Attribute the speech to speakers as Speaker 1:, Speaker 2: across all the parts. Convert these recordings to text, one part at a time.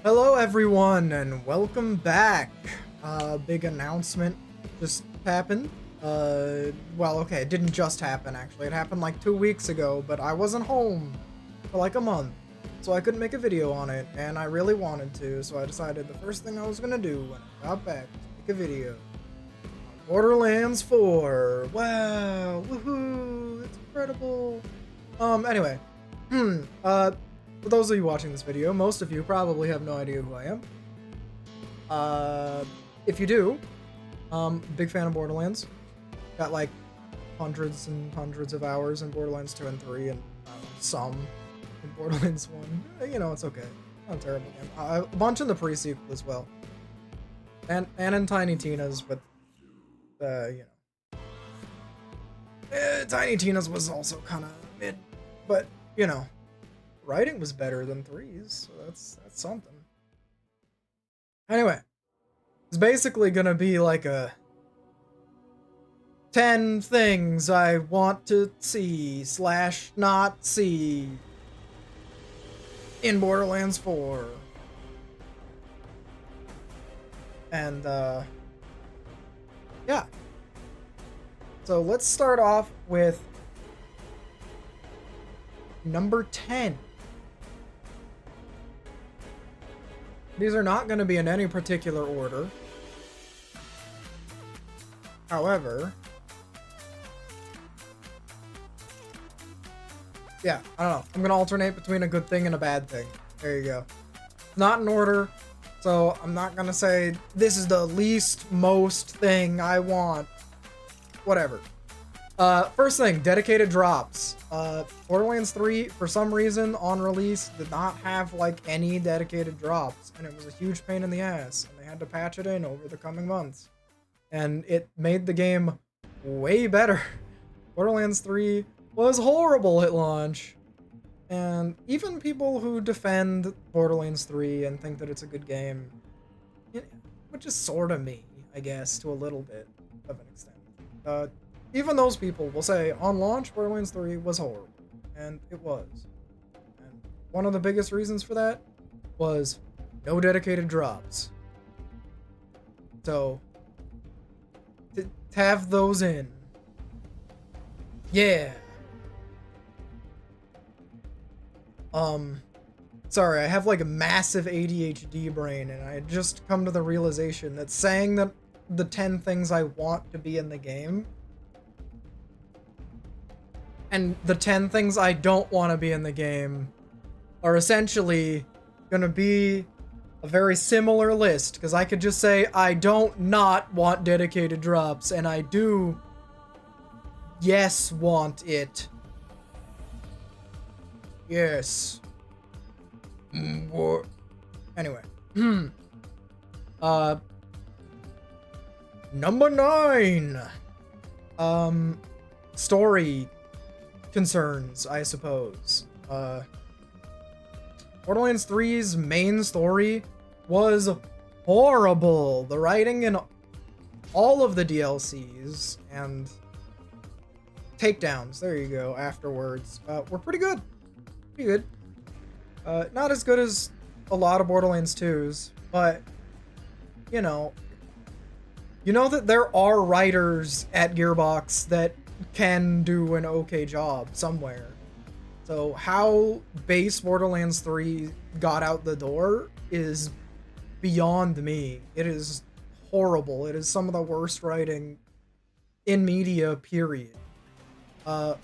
Speaker 1: Hello everyone and welcome back. Big announcement just happened. Well, okay, it didn't just happen actually. It happened like 2 weeks ago, but I wasn't home for like a month. So I couldn't make a video on it, and I really wanted to, so I decided the first thing I was gonna do when I got back was make a video on Borderlands 4. Wow, woohoo, it's incredible. Anyway, for those of you watching this video, most of you probably have no idea who I am. If you do, big fan of Borderlands. Got like hundreds and hundreds of hours in Borderlands 2 and 3 and some in Borderlands 1. You know, it's okay. Not a terrible game. A bunch in the pre-sequel as well. And in Tiny Tina's, but, you know. Tiny Tina's was also kind of mid, but, you know. Writing was better than 3's, so that's something. Anyway, it's basically gonna be like a 10 things I want to see / not see in Borderlands 4. And yeah. So let's start off with number 10. These are not going to be in any particular order. However, yeah, I don't know. I'm going to alternate between a good thing and a bad thing. There you go. Not in order, so I'm not going to say this is the least most thing I want. Whatever. First thing, dedicated drops. Borderlands 3, for some reason, on release, did not have, like, any dedicated drops, and it was a huge pain in the ass, and they had to patch it in over the coming months. And it made the game way better. Borderlands 3 was horrible at launch, and even people who defend Borderlands 3 and think that it's a good game, which is sorta me, I guess, to a little bit of an extent. Even those people will say, on launch, Borderlands 3 was horrible. And it was. And one of the biggest reasons for that was no dedicated drops. So, to have those in. Yeah. Sorry, I have like a massive ADHD brain, and I had just come to the realization that saying that the 10 things I want to be in the game and the 10 things I don't want to be in the game are essentially gonna be a very similar list, because I could just say I don't not want dedicated drops, and I do yes want it. Yes. Anyway. Number 9. Story concerns, I suppose. Borderlands 3's main story was horrible. The writing in all of the DLCs and takedowns, there you go, afterwards, were pretty good. Pretty good. Not as good as a lot of Borderlands 2's, but, you know that there are writers at Gearbox that can do an okay job somewhere. So how base Borderlands 3 got out the door is beyond me. It is horrible. It is some of the worst writing in media, period. And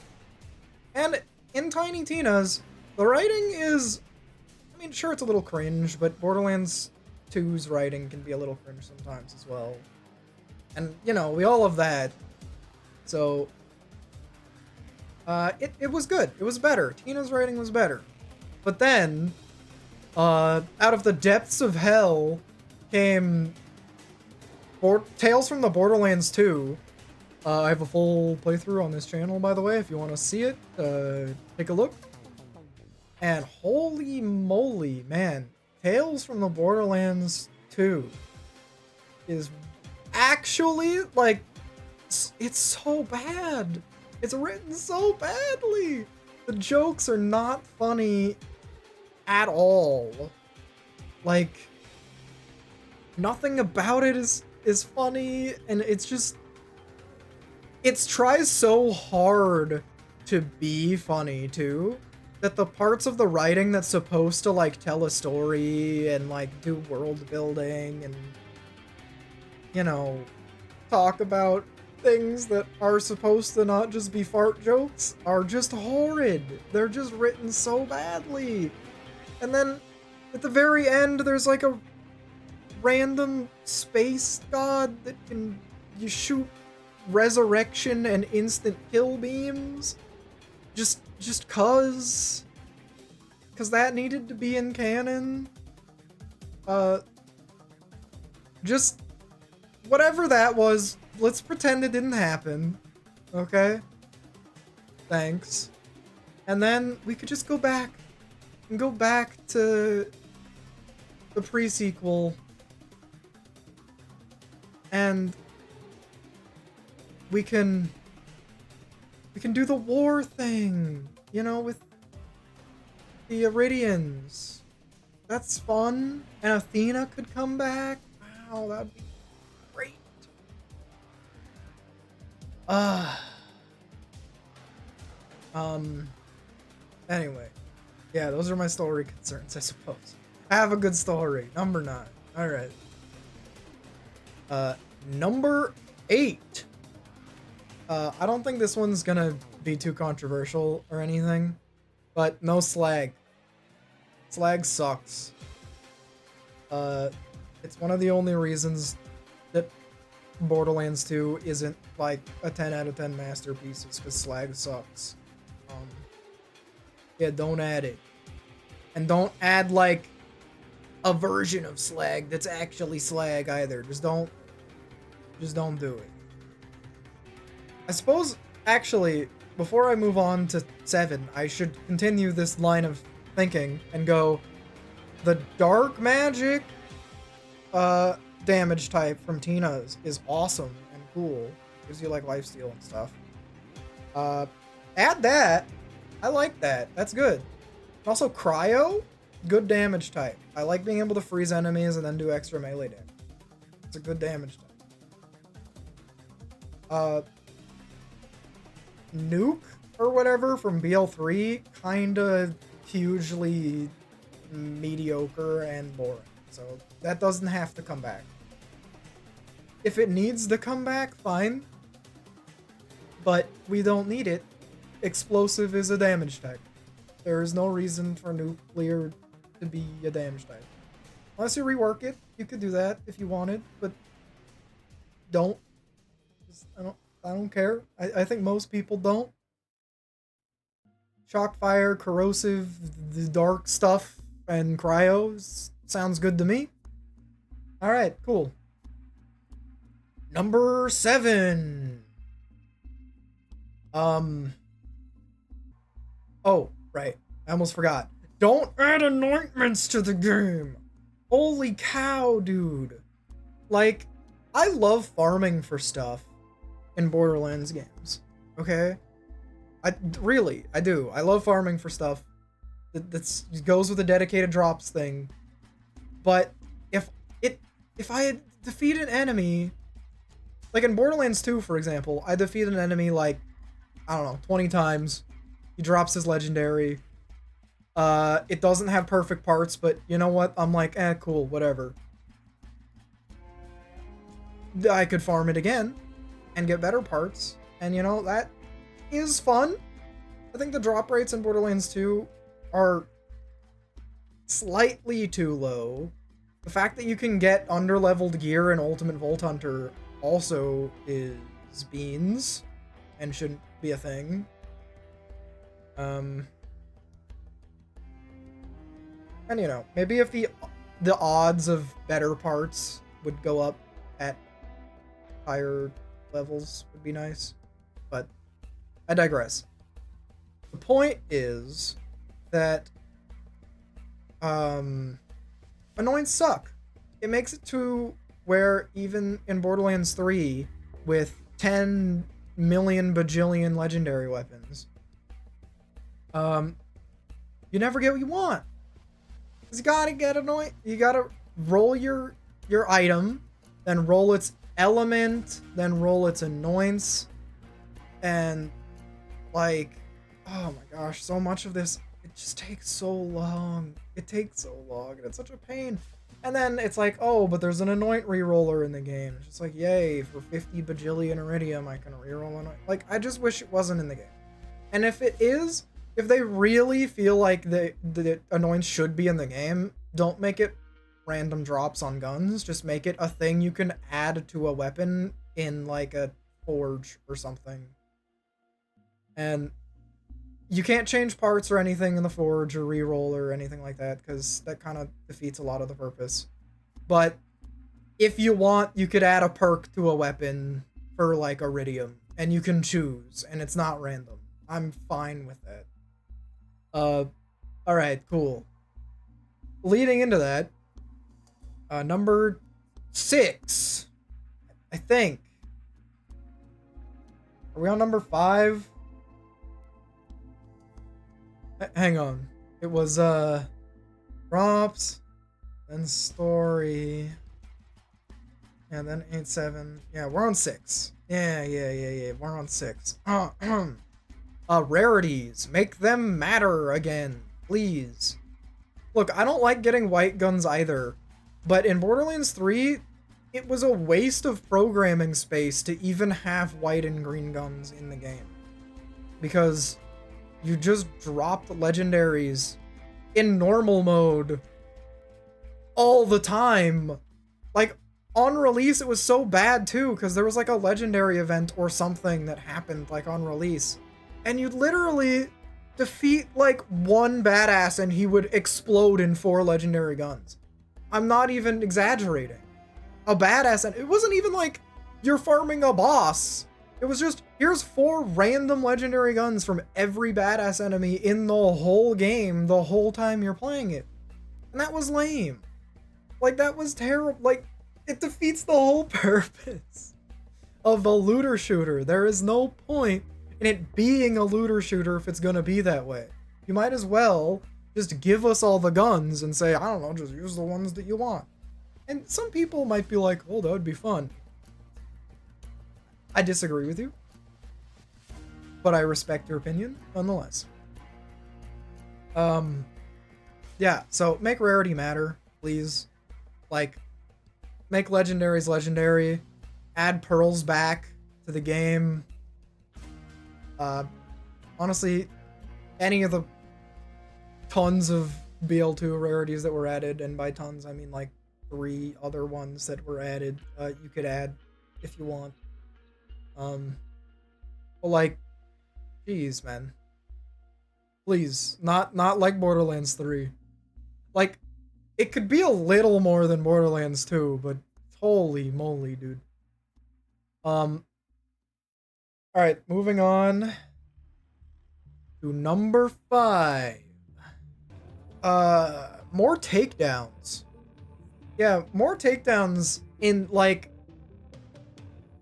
Speaker 1: in Tiny Tina's, the writing is, I mean, sure, it's a little cringe, but Borderlands 2's writing can be a little cringe sometimes as well. And, you know, we all have that. So, it was good. It was better. Tina's writing was better. But then, out of the depths of hell came Tales from the Borderlands 2. I have a full playthrough on this channel, by the way, if you want to see it. Take a look. And holy moly, man. Tales from the Borderlands 2 is actually, like, it's so bad. It's written so badly. The jokes are not funny at all. Like, nothing about it is funny, and it's just, it tries so hard to be funny too, that the parts of the writing that's supposed to like tell a story and like do world building and, you know, talk about things that are supposed to not just be fart jokes are just horrid. They're just written so badly. And then at the very end, there's like a random space god that can you shoot resurrection and instant kill beams just cuz that needed to be in canon. Just whatever that was, let's pretend it didn't happen. Okay? Thanks. And then we could just go back to the pre-sequel, and we can do the war thing, you know, with the Iridians. That's fun. And Athena could come back. Wow, that'd be great. Anyway. Yeah, those are my story concerns, I suppose. Have a good story. Number 9. Alright. Number 8. I don't think this one's gonna be too controversial or anything, but no slag. Slag sucks. It's one of the only reasons that Borderlands 2 isn't like a 10 out of 10 masterpiece, is because slag sucks. Yeah, don't add it. And don't add like a version of slag that's actually slag either. Just don't do it. I suppose, actually, before I move on to 7, I should continue this line of thinking and go, the dark magic damage type from Tina's is awesome and cool. Gives you like lifesteal and stuff. Add that. I like that. That's good. Also, cryo, good damage type. I like being able to freeze enemies and then do extra melee damage. It's a good damage type. Nuke or whatever from BL3, kinda hugely mediocre and boring. So that doesn't have to come back. If it needs to come back, fine. But we don't need it. Explosive is a damage type. There is no reason for nuclear to be a damage type. Unless you rework it, you could do that if you wanted, but don't. I don't care. I think most people don't. Shock fire, corrosive, the dark stuff, and cryos sounds good to me. Alright, cool. Number 7. Oh, right. I almost forgot. Don't add anointments to the game! Holy cow, dude. Like, I love farming for stuff in Borderlands games. Okay? I do. I love farming for stuff. That goes with the dedicated drops thing. But if I had defeated an enemy, like in Borderlands 2, for example, I defeat an enemy like, I don't know, 20 times. He drops his legendary. It doesn't have perfect parts, but you know what? I'm like, cool, whatever. I could farm it again and get better parts, and you know, that is fun. I think the drop rates in Borderlands 2 are slightly too low. The fact that you can get under-leveled gear in Ultimate Vault Hunter also is beans and shouldn't be a thing. And you know, maybe if the odds of better parts would go up at higher levels would be nice, but I digress. The point is that anoints suck. It makes it to where even in Borderlands 3 with 10 million bajillion legendary weapons, you never get what you want. 'Cause you gotta get annoying. You gotta roll your item, then roll its element, then roll its annoyance, and like, oh my gosh, so much of this, it just takes so long. It takes so long, and it's such a pain. And then it's like, oh, but there's an anoint reroller in the game. It's just like, yay, for 50 bajillion iridium, I can reroll anoint. Like, I just wish it wasn't in the game. And if it is, if they really feel like the annoyance should be in the game, don't make it random drops on guns. Just make it a thing you can add to a weapon in like a forge or something. And you can't change parts or anything in the forge or reroll or anything like that, because that kind of defeats a lot of the purpose. But if you want, you could add a perk to a weapon for like iridium, and you can choose, and it's not random. I'm fine with that. Alright, cool. Leading into that, number 6, I think. Are we on number 5? Hang on. It was, props, then story, and then 8-7. Yeah, we're on 6. Yeah, we're on 6. Rarities. Make them matter again, please. Look, I don't like getting white guns either, but in Borderlands 3, it was a waste of programming space to even have white and green guns in the game. Because you just dropped legendaries in normal mode all the time. Like, on release, it was so bad too, because there was like a legendary event or something that happened like on release. And you'd literally defeat like one badass and he would explode in 4 legendary guns. I'm not even exaggerating. A badass, and it wasn't even like you're farming a boss. It was just, here's 4 random legendary guns from every badass enemy in the whole game the whole time you're playing it. And that was lame. Like, that was terrible. Like, it defeats the whole purpose of a looter shooter. There is no point in it being a looter shooter if it's gonna be that way. You might as well just give us all the guns and say, I don't know, just use the ones that you want. And some people might be like, oh, that would be fun. I disagree with you, but I respect your opinion nonetheless. Yeah, so make rarity matter, please. Like, make legendaries legendary, add pearls back to the game. Honestly, any of the tons of BL2 rarities that were added, and by tons I mean like 3 other ones that were added, you could add if you want. But like, geez, man. Please, not like Borderlands 3. Like, it could be a little more than Borderlands 2, but holy moly, dude. Alright, moving on to number 5. More takedowns. Yeah, more takedowns in, like,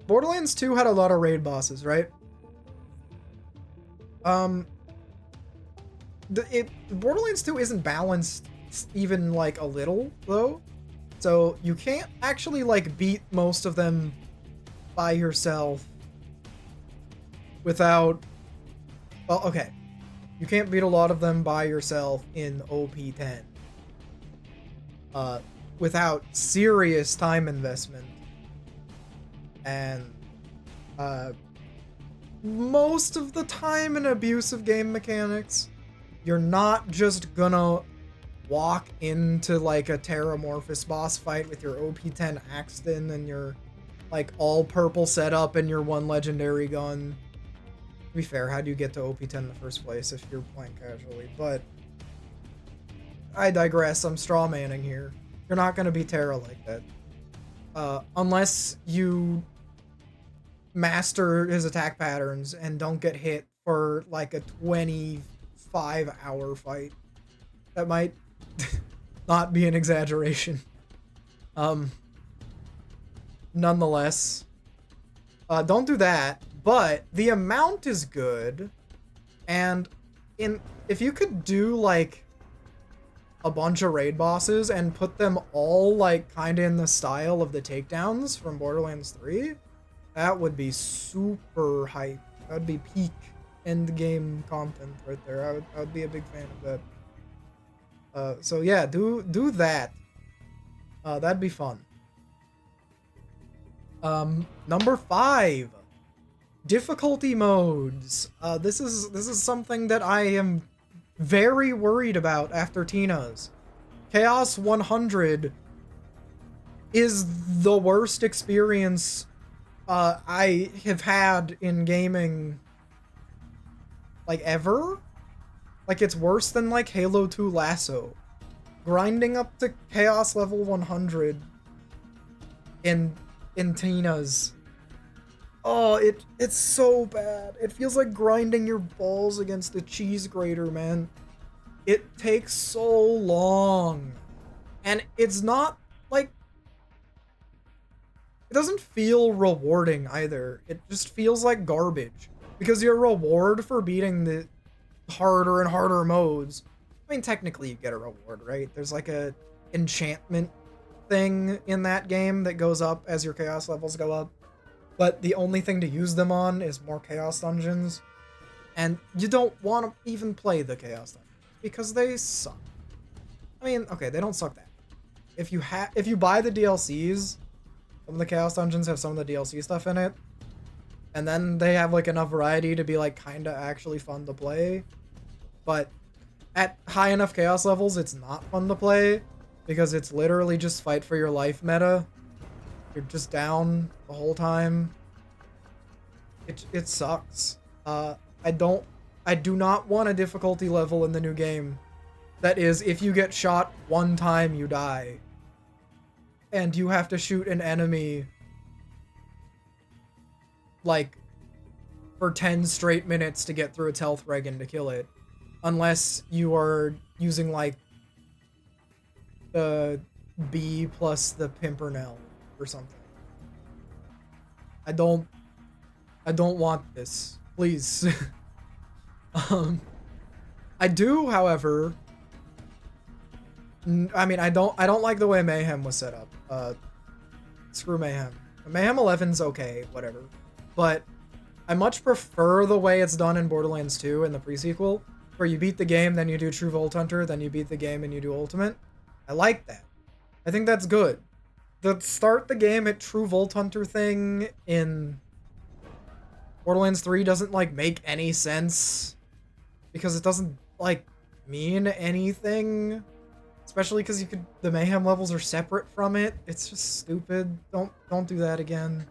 Speaker 1: Borderlands 2 had a lot of raid bosses, right? Borderlands 2 isn't balanced even, like, a little, though. So you can't actually, like, beat most of them by yourself without... Well, okay. You can't beat a lot of them by yourself in OP10. Without serious time investment. And, most of the time in abusive game mechanics, you're not just gonna walk into, like, a Terramorphous boss fight with your OP10 Axton and your, like, all-purple setup and your 1 legendary gun. To be fair, how do you get to OP10 in the first place if you're playing casually? But I digress, I'm strawmanning here. You're not gonna be Terra like that. Unless you master his attack patterns and don't get hit for like a 25-hour fight. That might not be an exaggeration. Nonetheless, don't do that, but the amount is good, and if you could do like a bunch of raid bosses and put them all like kind of in the style of the takedowns from Borderlands 3, that would be super hype. That would be peak end game content right there. I would be a big fan of that. So yeah, do that. That'd be fun. Number 5, difficulty modes. This is something that I am very worried about after Tina's. Chaos 100 is the worst experience I have had in gaming, like, ever. Like, it's worse than, like, Halo 2 Lasso. Grinding up to Chaos level 100 in Tina's. Oh, it's so bad. It feels like grinding your balls against a cheese grater, man. It takes so long. And it's not, like... It doesn't feel rewarding, either. It just feels like garbage. Because your reward for beating the harder and harder modes... I mean, technically you get a reward, right? There's like a enchantment thing in that game that goes up as your chaos levels go up. But the only thing to use them on is more chaos dungeons. And you don't want to even play the chaos dungeons because they suck. I mean, okay, they don't suck that. If you buy the DLCs, some of the chaos dungeons have some of the DLC stuff in it. And then they have like enough variety to be like kind of actually fun to play. But at high enough chaos levels, it's not fun to play because it's literally just fight for your life meta. You're just down the whole time. It sucks. I do not want a difficulty level in the new game that is, if you get shot one time, you die. And you have to shoot an enemy like for 10 straight minutes to get through its health regen to kill it. Unless you are using like the B plus the Pimpernel or something. I don't want this. Please. I do, however, I mean, I don't like the way Mayhem was set up. Screw Mayhem. Mayhem 11's okay, whatever. But I much prefer the way it's done in Borderlands 2 in the pre-sequel, where you beat the game, then you do True Vault Hunter, then you beat the game and you do Ultimate. I like that. I think that's good. The start the game at True Vault Hunter thing in Borderlands 3 doesn't, like, make any sense. Because it doesn't, like, mean anything. Especially because the Mayhem levels are separate from it. It's just stupid. Don't do that again.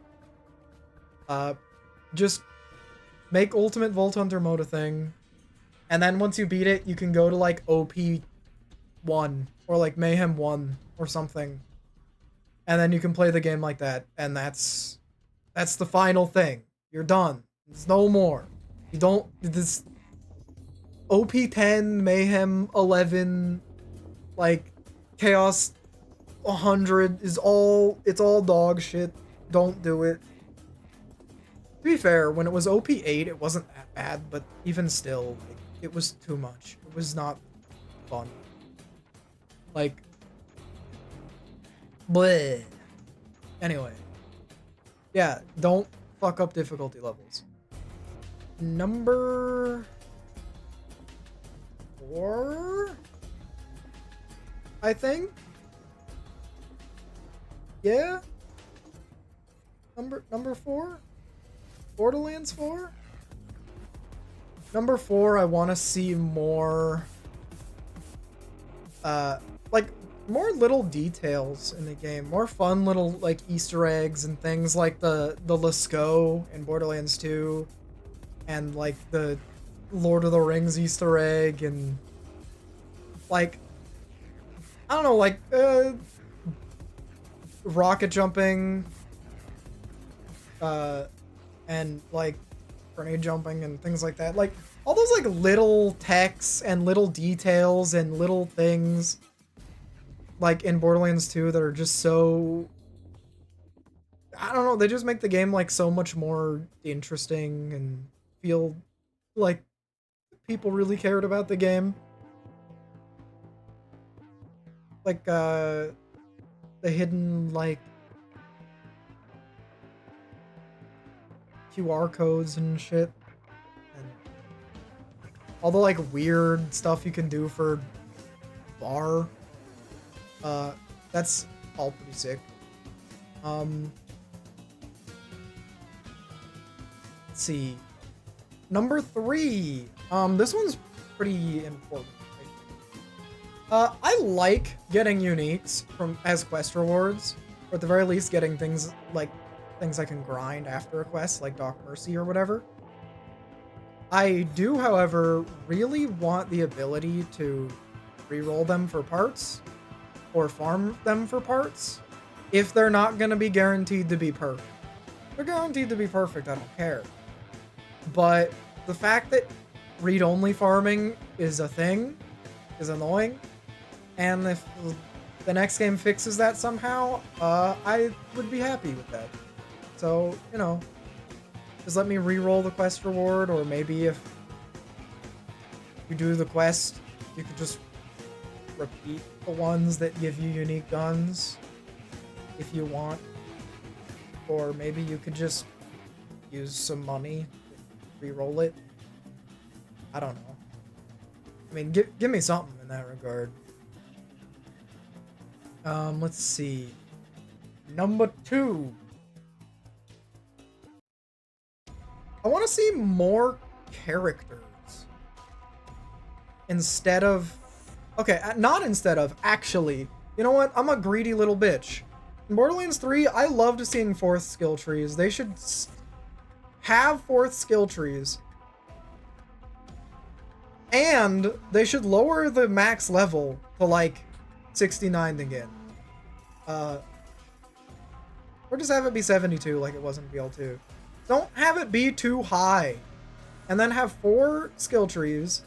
Speaker 1: Just make Ultimate Vault Hunter mode a thing. And then once you beat it, you can go to, like, OP 1. Or, like, Mayhem 1 or something. And then you can play the game like that. And that's the final thing. You're done. There's no more. You don't... This... OP 10, Mayhem 11, like, Chaos 100 is all... It's all dog shit. Don't do it. To be fair, when it was OP 8, it wasn't that bad. But even still, like, it was too much. It was not fun. Like... Bleh. Anyway. Yeah, don't fuck up difficulty levels. Number 4? I think? Yeah? Number 4? Borderlands 4? Number 4, I want to see more... like, more little details in the game. More fun little, like, Easter eggs and things like the Lascaux in Borderlands 2. And, like, the Lord of the Rings Easter egg and... Like... I don't know, like, rocket jumping... and, like, grenade jumping and things like that. Like, all those, like, little texts and little details and little things... like in Borderlands 2 that are just so, I don't know, they just make the game like so much more interesting and feel like people really cared about the game. like the hidden like QR codes and shit, and all the like weird stuff you can do for bar. That's all pretty sick. Let's see. Number 3. This one's pretty important. I like getting uniques from as quest rewards, or at the very least getting things I can grind after a quest, like Doc Mercy or whatever. I do, however, really want the ability to reroll them for parts, or farm them for parts, if they're not going to be guaranteed to be perfect. If they're guaranteed to be perfect, I don't care. But the fact that read-only farming is a thing is annoying, and if the next game fixes that somehow, I would be happy with that. So, you know, just let me re-roll the quest reward, or maybe if you do the quest, you could just repeat the ones that give you unique guns if you want. Or maybe you could just use some money to re-roll it. I don't know. I mean, give me something in that regard. Let's see. Number 2. I want to see more characters. Instead of... Okay, not instead of, actually. You know what? I'm a greedy little bitch. In Borderlands 3, I loved seeing 4th skill trees. They should have 4th skill trees. And they should lower the max level to, like, 69 again. Or just have it be 72 like it was in BL2. Don't have it be too high. And then have 4 skill trees.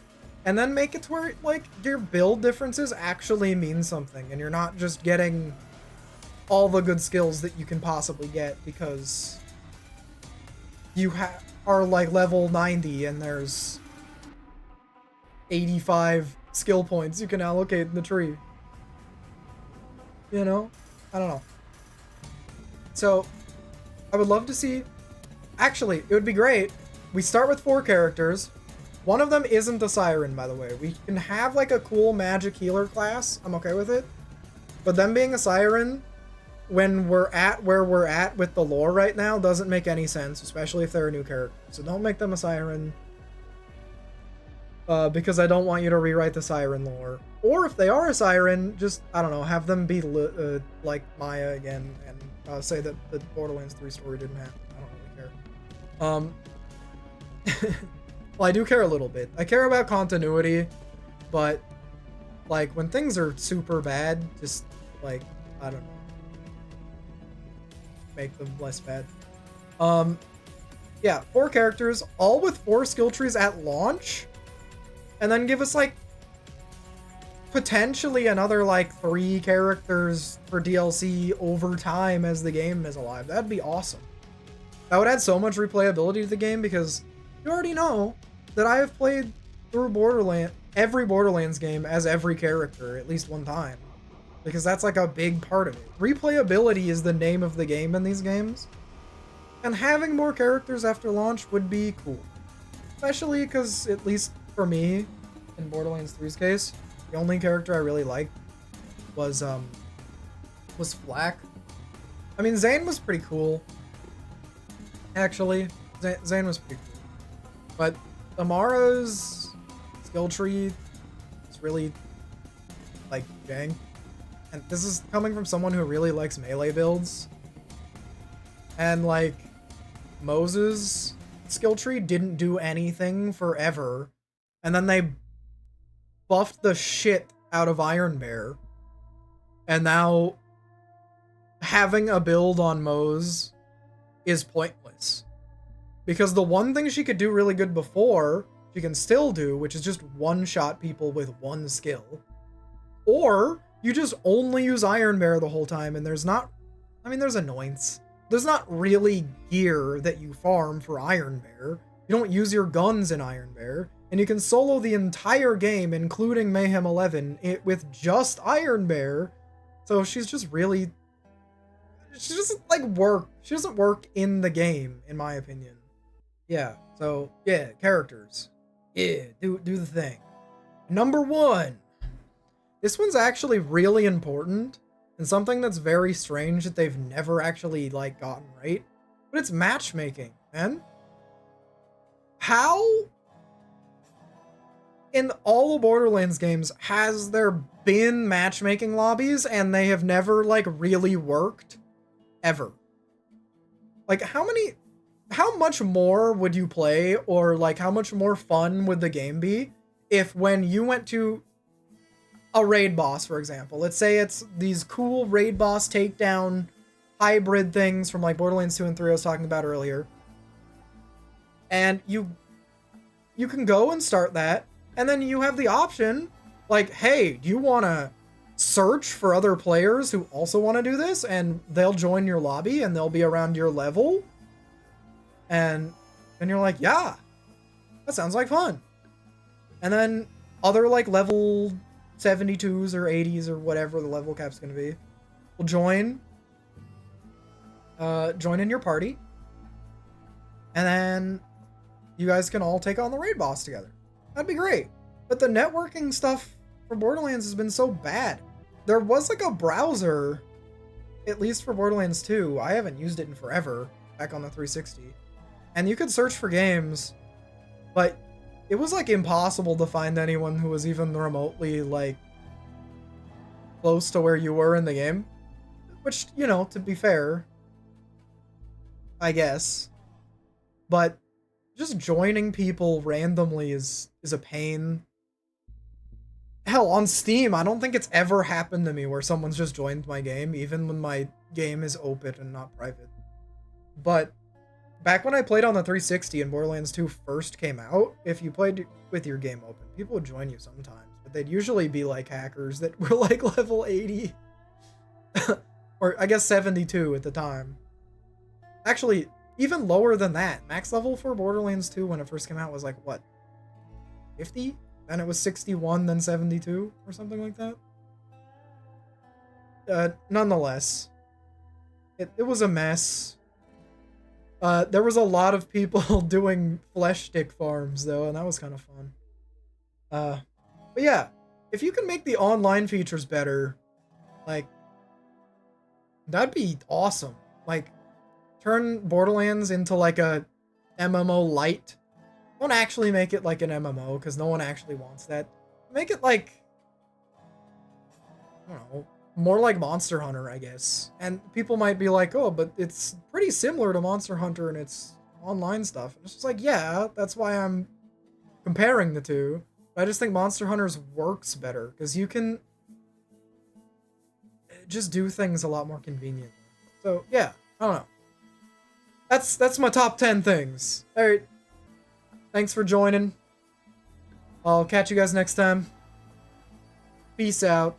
Speaker 1: And then make it to where, like, your build differences actually mean something. And you're not just getting all the good skills that you can possibly get because you are, like, level 90 and there's 85 skill points you can allocate in the tree. You know? I don't know. So, I would love to see... Actually, it would be great. We start with 4 characters. One of them isn't a Siren, by the way. We can have, like, a cool magic healer class. I'm okay with it. But them being a Siren, when we're at where we're at with the lore right now, doesn't make any sense, especially if they're a new character. So don't make them a Siren. Because I don't want you to rewrite the Siren lore. Or if they are a Siren, just, I don't know, have them be like Maya again, and say that the Borderlands 3 story didn't happen. I don't really care. Well, I do care a little bit. I care about continuity, but, like, when things are super bad, just, like, I don't know. Make them less bad. Yeah, 4 characters, all with 4 skill trees at launch. And then give us, like, potentially another, like, 3 characters for DLC over time as the game is alive. That'd be awesome. That would add so much replayability to the game, because you already know that I have played through every Borderlands game as every character at least one time. Because that's, like, a big part of it. Replayability is the name of the game in these games. And having more characters after launch would be cool. Especially because, at least for me, in Borderlands 3's case, the only character I really liked was Flack. I mean, Zane was pretty cool. Actually, Zane was pretty cool. But Amara's skill tree is really, like, dang. And this is coming from someone who really likes melee builds. And, like, Moses' skill tree didn't do anything forever. And then they buffed the shit out of Iron Bear. And now having a build on Mose is pointless. Because the one thing she could do really good before, she can still do, which is just one-shot people with one skill. Or you just only use Iron Bear the whole time, and there's not... I mean, there's annoyance. There's not really gear that you farm for Iron Bear. You don't use your guns in Iron Bear. And you can solo the entire game, including Mayhem 11, with just Iron Bear. So she's just really... She doesn't, like, work. She doesn't work in the game, in my opinion. Yeah, so, yeah, characters. Yeah, do the thing. Number 1. This one's actually really important, and something that's very strange that they've never actually, like, gotten right. But it's matchmaking, man. How, in all the Borderlands games, has there been matchmaking lobbies and they have never, like, really worked? Ever. Like, how much more would you play, or, like, how much more fun would the game be if when you went to a raid boss, for example, let's say it's these cool raid boss takedown hybrid things from, like, Borderlands 2 and 3 I was talking about earlier, and you can go and start that, and then you have the option, like, hey, do you want to search for other players who also want to do this, and they'll join your lobby and they'll be around your level, and then you're like, yeah, that sounds like fun. And then other, like, level 72s or 80s or whatever the level cap's gonna be will join in your party, and then you guys can all take on the raid boss together. That'd be great. But the networking stuff for Borderlands has been so bad. There was, like, a browser, at least for Borderlands 2. I haven't used it in forever, back on the 360. And you could search for games, but it was, like, impossible to find anyone who was even remotely, like, close to where you were in the game. Which, you know, to be fair, I guess. But just joining people randomly is a pain. Hell, on Steam, I don't think it's ever happened to me where someone's just joined my game, even when my game is open and not private. But back when I played on the 360 and Borderlands 2 first came out, if you played with your game open, people would join you sometimes. But they'd usually be, like, hackers that were, like, level 80. Or, I guess, 72 at the time. Actually, even lower than that. Max level for Borderlands 2 when it first came out was, like, what? 50? Then it was 61, then 72, or something like that. Nonetheless, it was a mess. There was a lot of people doing flesh stick farms, though, and that was kind of fun. But yeah, if you can make the online features better, like, that'd be awesome. Like, turn Borderlands into, like, a MMO light. Don't actually make it like an MMO, because no one actually wants that. Make it like, I don't know, more like Monster Hunter, I guess. And people might be like, oh, but it's pretty similar to Monster Hunter and its online stuff. And it's just like, yeah, that's why I'm comparing the two. But I just think Monster Hunter's works better, because you can just do things a lot more conveniently. So, yeah, I don't know. That's my top 10 things. Alright. Thanks for joining. I'll catch you guys next time. Peace out.